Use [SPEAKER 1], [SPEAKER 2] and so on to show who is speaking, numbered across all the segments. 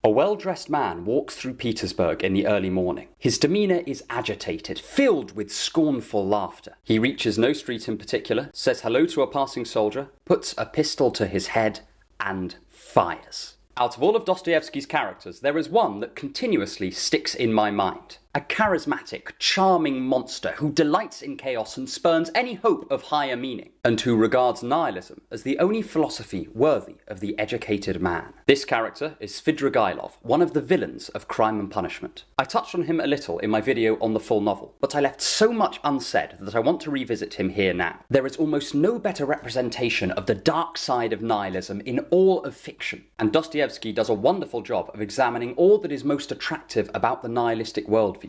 [SPEAKER 1] A well-dressed man walks through Petersburg in the early morning. His demeanour is agitated, filled with scornful laughter. He reaches no street in particular, says hello to a passing soldier, puts a pistol to his head, and fires. Out of all of Dostoevsky's characters, there is one that continuously sticks in my mind. A charismatic, charming monster who delights in chaos and spurns any hope of higher meaning, and who regards nihilism as the only philosophy worthy of the educated man. This character is Svidrigailov, one of the villains of Crime and Punishment. I touched on him a little in my video on the full novel, but I left so much unsaid that I want to revisit him here now. There is almost no better representation of the dark side of nihilism in all of fiction, and Dostoevsky does a wonderful job of examining all that is most attractive about the nihilistic worldview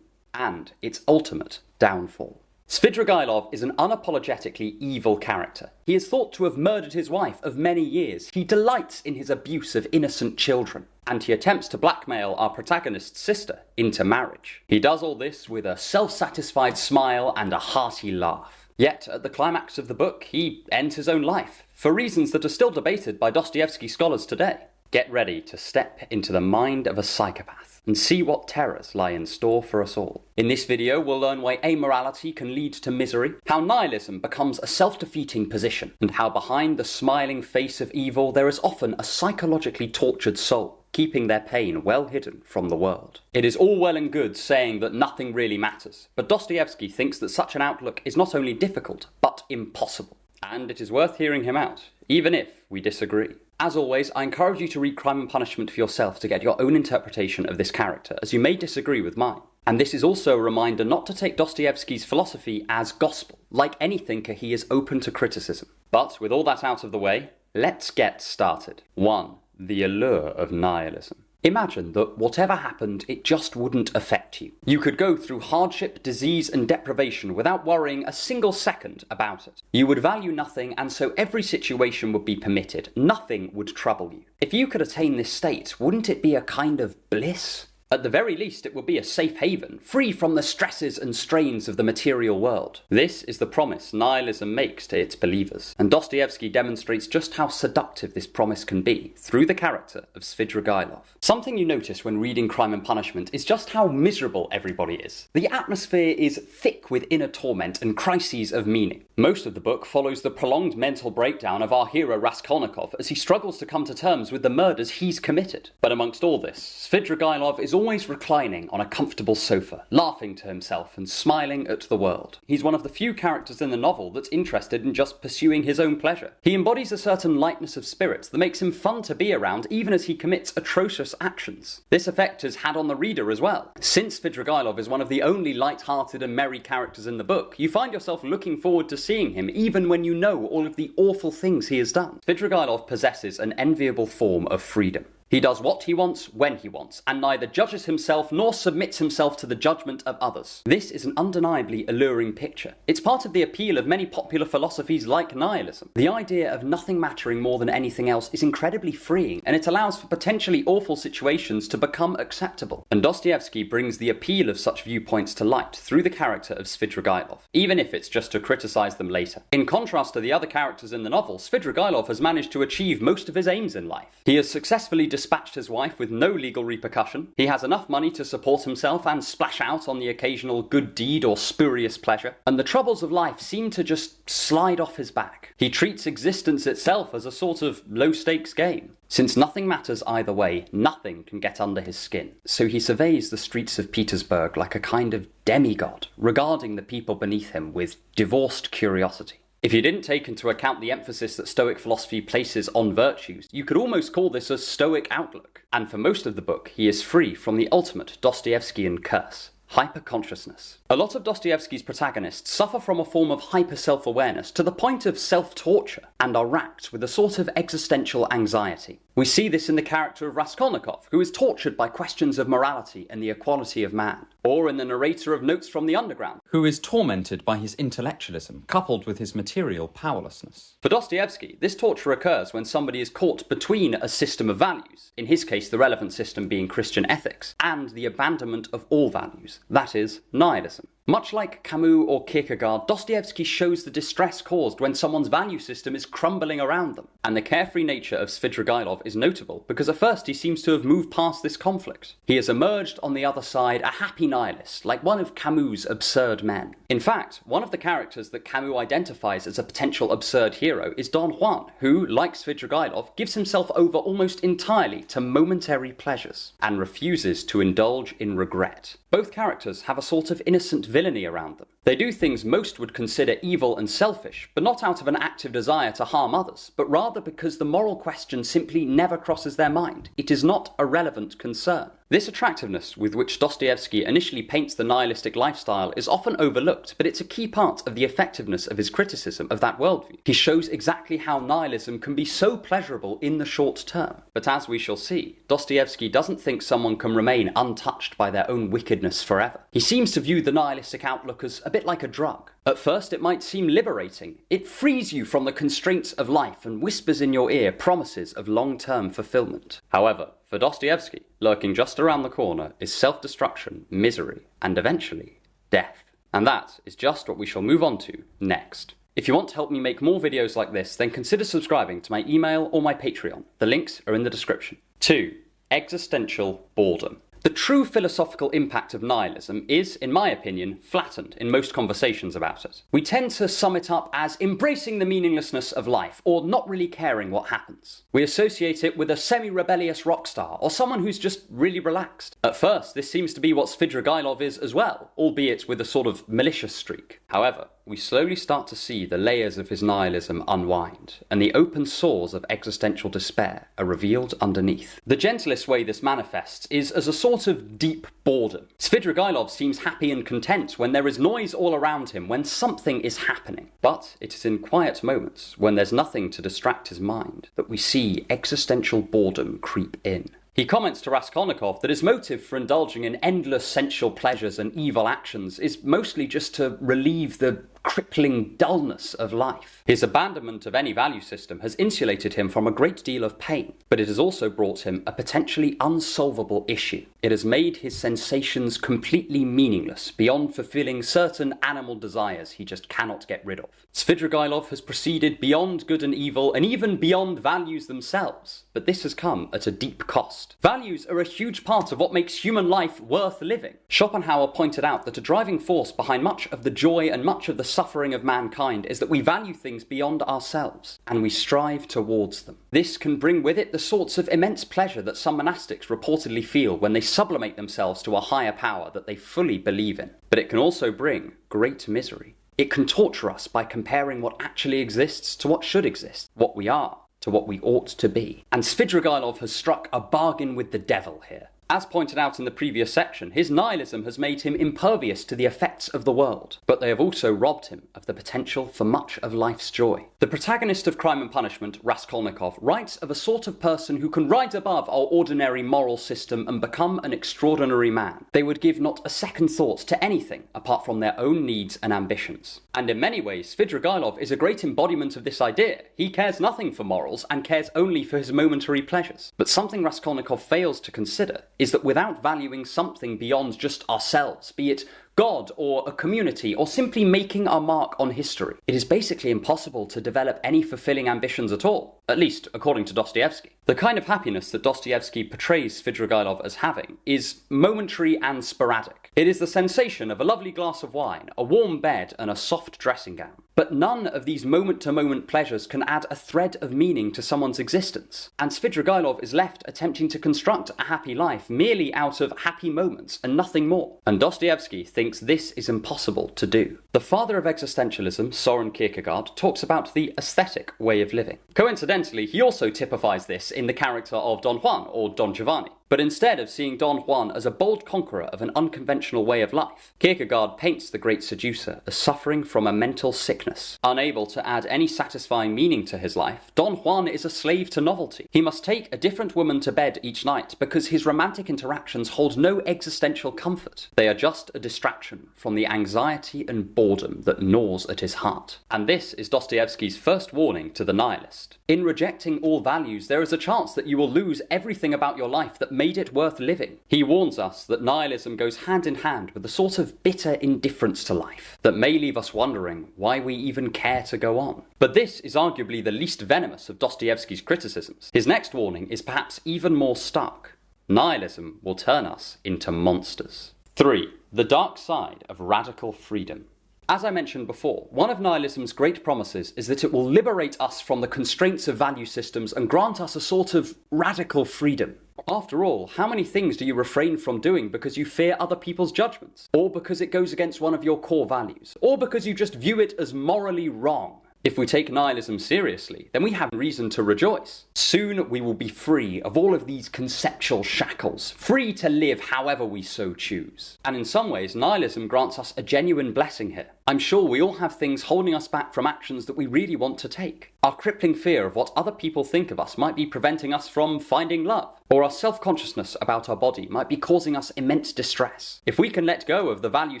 [SPEAKER 1] and its ultimate downfall. Svidrigailov is an unapologetically evil character. He is thought to have murdered his wife of many years. He delights in his abuse of innocent children, and he attempts to blackmail our protagonist's sister into marriage. He does all this with a self-satisfied smile and a hearty laugh. Yet, at the climax of the book, he ends his own life, for reasons that are still debated by Dostoevsky scholars today. Get ready to step into the mind of a psychopath and see what terrors lie in store for us all. In this video, we'll learn why amorality can lead to misery, how nihilism becomes a self-defeating position, and how behind the smiling face of evil there is often a psychologically tortured soul, keeping their pain well hidden from the world. It is all well and good saying that nothing really matters, but Dostoevsky thinks that such an outlook is not only difficult, but impossible. And it is worth hearing him out, even if we disagree. As always, I encourage you to read Crime and Punishment for yourself to get your own interpretation of this character, as you may disagree with mine. And this is also a reminder not to take Dostoevsky's philosophy as gospel. Like any thinker, he is open to criticism. But with all that out of the way, let's get started. 1. The allure of nihilism. Imagine that whatever happened, it just wouldn't affect you. You could go through hardship, disease, and deprivation without worrying a single second about it. You would value nothing, and so every situation would be permitted. Nothing would trouble you. If you could attain this state, wouldn't it be a kind of bliss? At the very least, it would be a safe haven, free from the stresses and strains of the material world. This is the promise nihilism makes to its believers, and Dostoevsky demonstrates just how seductive this promise can be through the character of Svidrigailov. Something you notice when reading Crime and Punishment is just how miserable everybody is. The atmosphere is thick with inner torment and crises of meaning. Most of the book follows the prolonged mental breakdown of our hero Raskolnikov as he struggles to come to terms with the murders he's committed. But amongst all this, Svidrigailov is always reclining on a comfortable sofa, laughing to himself and smiling at the world. He's one of the few characters in the novel that's interested in just pursuing his own pleasure. He embodies a certain lightness of spirit that makes him fun to be around even as he commits atrocious actions. This effect is had on the reader as well. Since Svidrigailov is one of the only light-hearted and merry characters in the book, you find yourself looking forward to seeing him even when you know all of the awful things he has done. Svidrigailov possesses an enviable form of freedom. He does what he wants, when he wants, and neither judges himself nor submits himself to the judgment of others. This is an undeniably alluring picture. It's part of the appeal of many popular philosophies like nihilism. The idea of nothing mattering more than anything else is incredibly freeing, and it allows for potentially awful situations to become acceptable. And Dostoevsky brings the appeal of such viewpoints to light through the character of Svidrigailov, even if it's just to criticize them later. In contrast to the other characters in the novel, Svidrigailov has managed to achieve most of his aims in life. He has successfully dispatched his wife with no legal repercussion. He has enough money to support himself and splash out on the occasional good deed or spurious pleasure, and the troubles of life seem to just slide off his back. He treats existence itself as a sort of low-stakes game. Since nothing matters either way, nothing can get under his skin. So he surveys the streets of Petersburg like a kind of demigod, regarding the people beneath him with divorced curiosity. If you didn't take into account the emphasis that Stoic philosophy places on virtues, you could almost call this a Stoic outlook. And for most of the book, he is free from the ultimate Dostoevskian curse: hyperconsciousness. A lot of Dostoevsky's protagonists suffer from a form of hyper-self-awareness to the point of self-torture and are racked with a sort of existential anxiety. We see this in the character of Raskolnikov, who is tortured by questions of morality and the equality of man. Or in the narrator of Notes from the Underground, who is tormented by his intellectualism, coupled with his material powerlessness. For Dostoevsky, this torture occurs when somebody is caught between a system of values, in his case the relevant system being Christian ethics, and the abandonment of all values, that is, nihilism. Much like Camus or Kierkegaard, Dostoevsky shows the distress caused when someone's value system is crumbling around them. And the carefree nature of Svidrigailov is notable, because at first he seems to have moved past this conflict. He has emerged on the other side a happy nihilist, like one of Camus' absurd men. In fact, one of the characters that Camus identifies as a potential absurd hero is Don Juan, who, like Svidrigailov, gives himself over almost entirely to momentary pleasures, and refuses to indulge in regret. Both characters have a sort of innocent villainy around them. They do things most would consider evil and selfish, but not out of an active desire to harm others, but rather because the moral question simply never crosses their mind. It is not a relevant concern. This attractiveness with which Dostoevsky initially paints the nihilistic lifestyle is often overlooked, but it's a key part of the effectiveness of his criticism of that worldview. He shows exactly how nihilism can be so pleasurable in the short term. But as we shall see, Dostoevsky doesn't think someone can remain untouched by their own wickedness forever. He seems to view the nihilistic outlook as a bit like a drug. At first it might seem liberating. It frees you from the constraints of life and whispers in your ear promises of long-term fulfillment. However, for Dostoevsky, lurking just around the corner is self-destruction, misery, and eventually, death. And that is just what we shall move on to next. If you want to help me make more videos like this, then consider subscribing to my email or my Patreon. The links are in the description. 2. Existential boredom. The true philosophical impact of nihilism is, in my opinion, flattened in most conversations about it. We tend to sum it up as embracing the meaninglessness of life, or not really caring what happens. We associate it with a semi-rebellious rock star, or someone who's just really relaxed. At first, this seems to be what Svidrigailov is as well, albeit with a sort of malicious streak. However, we slowly start to see the layers of his nihilism unwind, and the open sores of existential despair are revealed underneath. The gentlest way this manifests is as a sort of deep boredom. Svidrigailov seems happy and content when there is noise all around him, when something is happening. But it is in quiet moments, when there's nothing to distract his mind, that we see existential boredom creep in. He comments to Raskolnikov that his motive for indulging in endless sensual pleasures and evil actions is mostly just to relieve the crippling dullness of life. His abandonment of any value system has insulated him from a great deal of pain, but it has also brought him a potentially unsolvable issue. It has made his sensations completely meaningless, beyond fulfilling certain animal desires he just cannot get rid of. Svidrigailov has proceeded beyond good and evil, and even beyond values themselves, but this has come at a deep cost. Values are a huge part of what makes human life worth living. Schopenhauer pointed out that a driving force behind much of the joy and much of the suffering of mankind is that we value things beyond ourselves, and we strive towards them. This can bring with it the sorts of immense pleasure that some monastics reportedly feel when they sublimate themselves to a higher power that they fully believe in. But it can also bring great misery. It can torture us by comparing what actually exists to what should exist, what we are to what we ought to be. And Svidrigailov has struck a bargain with the devil here. As pointed out in the previous section, his nihilism has made him impervious to the effects of the world, but they have also robbed him of the potential for much of life's joy. The protagonist of Crime and Punishment, Raskolnikov, writes of a sort of person who can rise above our ordinary moral system and become an extraordinary man. They would give not a second thought to anything apart from their own needs and ambitions. And in many ways, Svidrigailov is a great embodiment of this idea. He cares nothing for morals and cares only for his momentary pleasures. But something Raskolnikov fails to consider is that without valuing something beyond just ourselves, be it God or a community or simply making our mark on history, it is basically impossible to develop any fulfilling ambitions at all, at least according to Dostoevsky. The kind of happiness that Dostoevsky portrays Svidrigailov as having is momentary and sporadic. It is the sensation of a lovely glass of wine, a warm bed, and a soft dressing gown. But none of these moment-to-moment pleasures can add a thread of meaning to someone's existence, and Svidrigailov is left attempting to construct a happy life merely out of happy moments and nothing more. And Dostoevsky thinks this is impossible to do. The father of existentialism, Soren Kierkegaard, talks about the aesthetic way of living. Coincidentally, he also typifies this in the character of Don Juan, or Don Giovanni. But instead of seeing Don Juan as a bold conqueror of an unconventional way of life, Kierkegaard paints the great seducer as suffering from a mental sickness. Unable to add any satisfying meaning to his life, Don Juan is a slave to novelty. He must take a different woman to bed each night because his romantic interactions hold no existential comfort. They are just a distraction from the anxiety and boredom that gnaws at his heart. And this is Dostoevsky's first warning to the nihilist. In rejecting all values, there is a chance that you will lose everything about your life that made it worth living. He warns us that nihilism goes hand in hand with a sort of bitter indifference to life that may leave us wondering why we even care to go on. But this is arguably the least venomous of Dostoevsky's criticisms. His next warning is perhaps even more stark. Nihilism will turn us into monsters. 3. The dark side of radical freedom. As I mentioned before, one of nihilism's great promises is that it will liberate us from the constraints of value systems and grant us a sort of radical freedom. After all, how many things do you refrain from doing because you fear other people's judgments? Or because it goes against one of your core values? Or because you just view it as morally wrong? If we take nihilism seriously, then we have reason to rejoice. Soon we will be free of all of these conceptual shackles, free to live however we so choose. And in some ways, nihilism grants us a genuine blessing here. I'm sure we all have things holding us back from actions that we really want to take. Our crippling fear of what other people think of us might be preventing us from finding love, or our self-consciousness about our body might be causing us immense distress. If we can let go of the value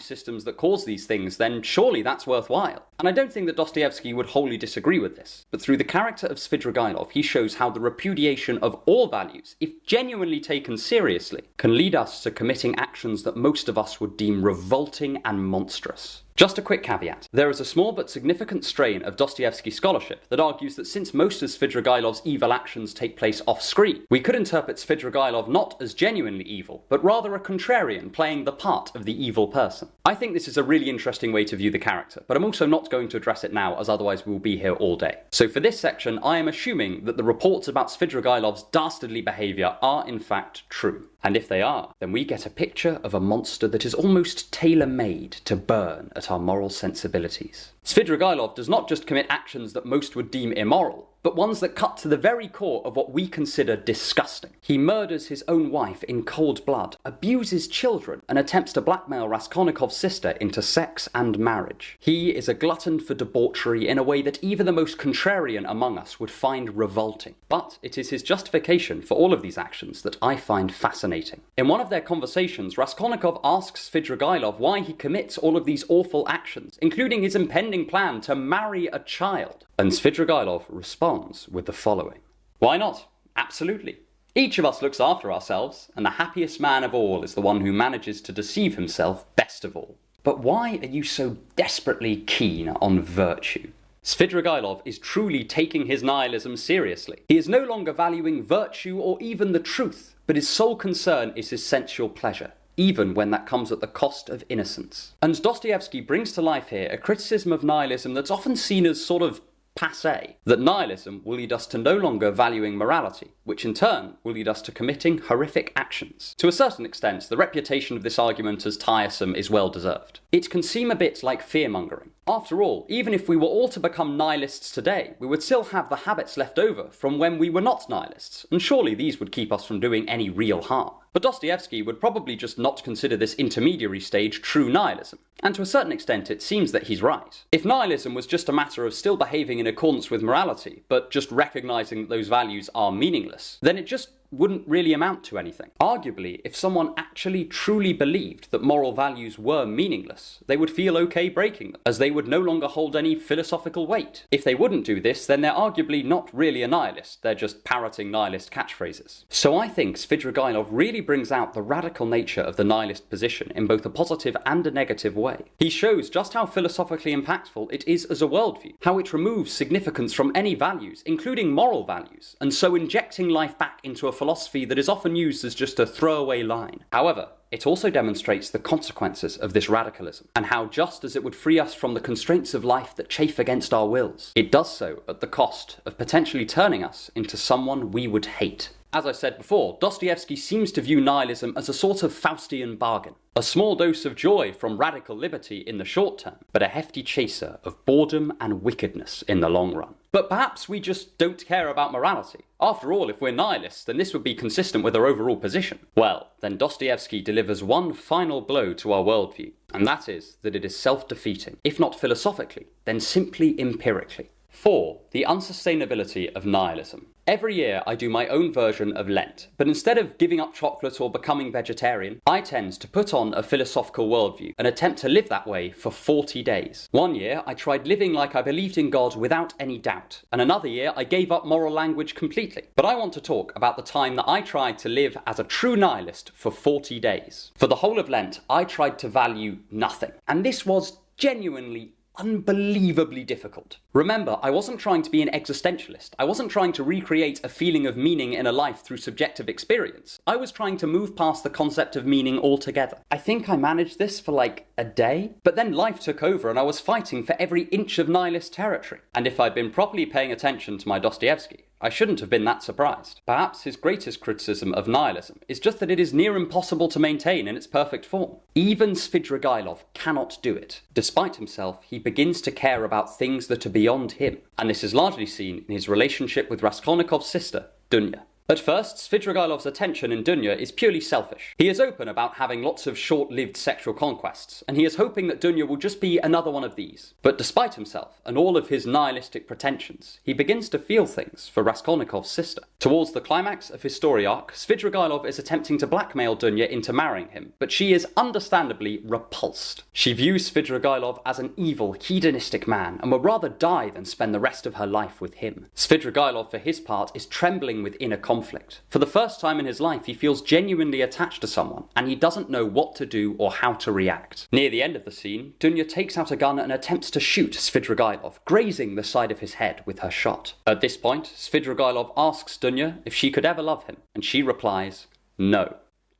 [SPEAKER 1] systems that cause these things, then surely that's worthwhile. And I don't think that Dostoevsky would wholly disagree with this, but through the character of Svidrigailov, he shows how the repudiation of all values, if genuinely taken seriously, can lead us to committing actions that most of us would deem revolting and monstrous. Just a quick caveat. There is a small but significant strain of Dostoevsky scholarship that argues that since most of Svidrigailov's evil actions take place off-screen, we could interpret Svidrigailov not as genuinely evil, but rather a contrarian playing the part of the evil person. I think this is a really interesting way to view the character, but I'm also not going to address it now, as otherwise we'll be here all day. So for this section, I am assuming that the reports about Svidrigailov's dastardly behaviour are in fact true. And if they are, then we get a picture of a monster that is almost tailor-made to burn at our moral sensibilities. Svidrigailov does not just commit actions that most would deem immoral, but ones that cut to the very core of what we consider disgusting. He murders his own wife in cold blood, abuses children, and attempts to blackmail Raskolnikov's sister into sex and marriage. He is a glutton for debauchery in a way that even the most contrarian among us would find revolting. But it is his justification for all of these actions that I find fascinating. In one of their conversations, Raskolnikov asks Svidrigailov why he commits all of these awful actions, including his impending plan to marry a child. And Svidrigailov responds with the following. Why not? Absolutely. Each of us looks after ourselves, and the happiest man of all is the one who manages to deceive himself best of all. But why are you so desperately keen on virtue? Svidrigailov is truly taking his nihilism seriously. He is no longer valuing virtue or even the truth, but his sole concern is his sensual pleasure, even when that comes at the cost of innocence. And Dostoevsky brings to life here a criticism of nihilism that's often seen as sort of passé, that nihilism will lead us to no longer valuing morality, which in turn will lead us to committing horrific actions. To a certain extent, the reputation of this argument as tiresome is well deserved. It can seem a bit like fear-mongering. After all, even if we were all to become nihilists today, we would still have the habits left over from when we were not nihilists, and surely these would keep us from doing any real harm. But Dostoevsky would probably just not consider this intermediary stage true nihilism. And to a certain extent, it seems that he's right. If nihilism was just a matter of still behaving in accordance with morality, but just recognizing that those values are meaningless, then it just wouldn't really amount to anything. Arguably, if someone actually truly believed that moral values were meaningless, they would feel okay breaking them, as they would no longer hold any philosophical weight. If they wouldn't do this, then they're arguably not really a nihilist, they're just parroting nihilist catchphrases. So I think Svidrigailov really brings out the radical nature of the nihilist position in both a positive and a negative way. He shows just how philosophically impactful it is as a worldview, how it removes significance from any values, including moral values, and so injecting life back into a philosophy that is often used as just a throwaway line. However, it also demonstrates the consequences of this radicalism, and how just as it would free us from the constraints of life that chafe against our wills, it does so at the cost of potentially turning us into someone we would hate. As I said before, Dostoevsky seems to view nihilism as a sort of Faustian bargain. A small dose of joy from radical liberty in the short term, but a hefty chaser of boredom and wickedness in the long run. But perhaps we just don't care about morality. After all, if we're nihilists, then this would be consistent with our overall position. Well, then Dostoevsky delivers one final blow to our worldview, and that is that it is self-defeating, if not philosophically, then simply empirically. 4. The Unsustainability of Nihilism. Every year I do my own version of Lent, but instead of giving up chocolate or becoming vegetarian, I tend to put on a philosophical worldview and attempt to live that way for 40 days. One year I tried living like I believed in God without any doubt, and another year I gave up moral language completely. But I want to talk about the time that I tried to live as a true nihilist for 40 days. For the whole of Lent, I tried to value nothing, and this was genuinely unbelievably difficult. Remember, I wasn't trying to be an existentialist. I wasn't trying to recreate a feeling of meaning in a life through subjective experience. I was trying to move past the concept of meaning altogether. I think I managed this for like a day, but then life took over and I was fighting for every inch of nihilist territory. And if I'd been properly paying attention to my Dostoevsky, I shouldn't have been that surprised. Perhaps his greatest criticism of nihilism is just that it is near impossible to maintain in its perfect form. Even Svidrigailov cannot do it. Despite himself, he begins to care about things that are beyond him, and this is largely seen in his relationship with Raskolnikov's sister, Dunya. At first, Svidrigailov's attention in Dunya is purely selfish. He is open about having lots of short-lived sexual conquests, and he is hoping that Dunya will just be another one of these. But despite himself, and all of his nihilistic pretensions, he begins to feel things for Raskolnikov's sister. Towards the climax of his story arc, Svidrigailov is attempting to blackmail Dunya into marrying him, but she is understandably repulsed. She views Svidrigailov as an evil, hedonistic man, and would rather die than spend the rest of her life with him. Svidrigailov, for his part, is trembling with inner conflict. For the first time in his life, he feels genuinely attached to someone, and he doesn't know what to do or how to react. Near the end of the scene, Dunya takes out a gun and attempts to shoot Svidrigailov, grazing the side of his head with her shot. At this point, Svidrigailov asks Dunya if she could ever love him, and she replies, "No,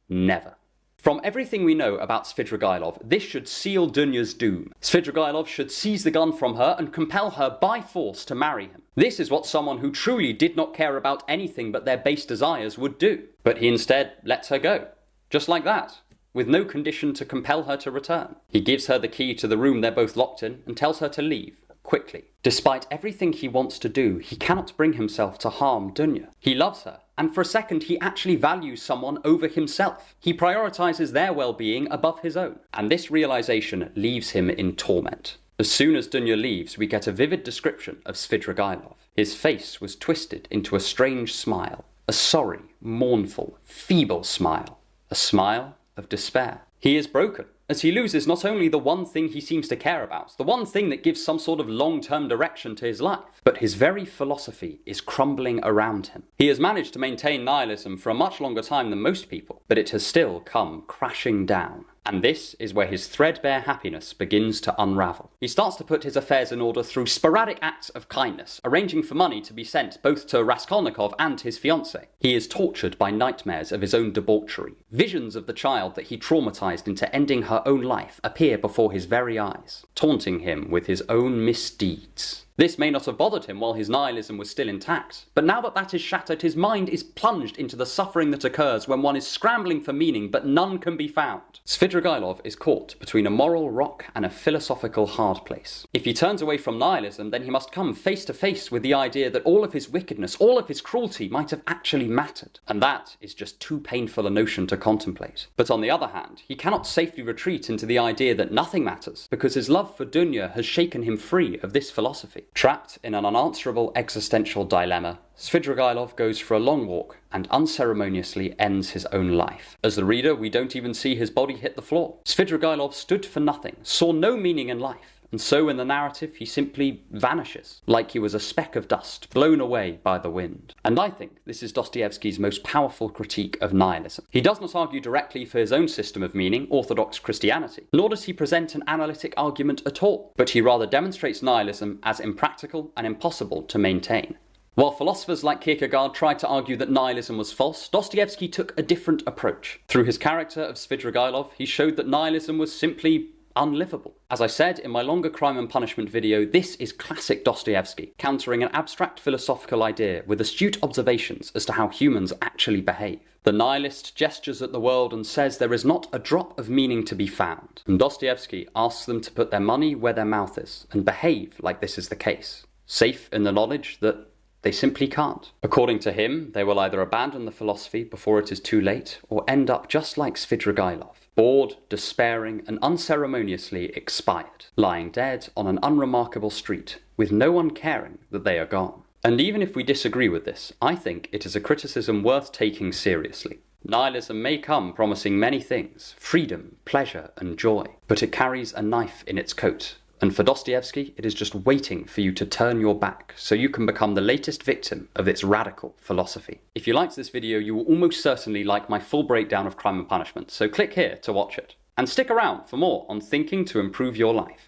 [SPEAKER 1] never." From everything we know about Svidrigailov, this should seal Dunya's doom. Svidrigailov should seize the gun from her and compel her by force to marry him. This is what someone who truly did not care about anything but their base desires would do. But he instead lets her go. Just like that, with no condition to compel her to return. He gives her the key to the room they're both locked in and tells her to leave, quickly. Despite everything he wants to do, he cannot bring himself to harm Dunya. He loves her, and for a second he actually values someone over himself. He prioritizes their well-being above his own, and this realization leaves him in torment. As soon as Dunya leaves, we get a vivid description of Svidrigailov. His face was twisted into a strange smile, a sorry, mournful, feeble smile, a smile of despair. He is broken, as he loses not only the one thing he seems to care about, the one thing that gives some sort of long-term direction to his life, but his very philosophy is crumbling around him. He has managed to maintain nihilism for a much longer time than most people, but it has still come crashing down. And this is where his threadbare happiness begins to unravel. He starts to put his affairs in order through sporadic acts of kindness, arranging for money to be sent both to Raskolnikov and his fiancée. He is tortured by nightmares of his own debauchery. Visions of the child that he traumatized into ending her own life appear before his very eyes, taunting him with his own misdeeds. This may not have bothered him while his nihilism was still intact, but now that that is shattered, his mind is plunged into the suffering that occurs when one is scrambling for meaning but none can be found. Svidrigailov is caught between a moral rock and a philosophical hard place. If he turns away from nihilism, then he must come face to face with the idea that all of his wickedness, all of his cruelty might have actually mattered. And that is just too painful a notion to contemplate. But on the other hand, he cannot safely retreat into the idea that nothing matters, because his love for Dunya has shaken him free of this philosophy. Trapped in an unanswerable existential dilemma, Svidrigailov goes for a long walk and unceremoniously ends his own life. As the reader, we don't even see his body hit the floor. Svidrigailov stood for nothing, saw no meaning in life, and so in the narrative he simply vanishes, like he was a speck of dust blown away by the wind. And I think this is Dostoevsky's most powerful critique of nihilism. He does not argue directly for his own system of meaning, Orthodox Christianity, nor does he present an analytic argument at all, but he rather demonstrates nihilism as impractical and impossible to maintain. While philosophers like Kierkegaard tried to argue that nihilism was false, Dostoevsky took a different approach. Through his character of Svidrigailov, he showed that nihilism was simply unlivable. As I said in my longer Crime and Punishment video, this is classic Dostoevsky, countering an abstract philosophical idea with astute observations as to how humans actually behave. The nihilist gestures at the world and says there is not a drop of meaning to be found, and Dostoevsky asks them to put their money where their mouth is and behave like this is the case, safe in the knowledge that They simply can't. According to him, they will either abandon the philosophy before it is too late, or end up just like Svidrigailov, bored, despairing, and unceremoniously expired, lying dead on an unremarkable street, with no one caring that they are gone. And even if we disagree with this, I think it is a criticism worth taking seriously. Nihilism may come promising many things, freedom, pleasure, and joy, but it carries a knife in its coat. And for Dostoevsky, it is just waiting for you to turn your back so you can become the latest victim of its radical philosophy. If you liked this video, you will almost certainly like my full breakdown of Crime and Punishment, so click here to watch it. And stick around for more on thinking to improve your life.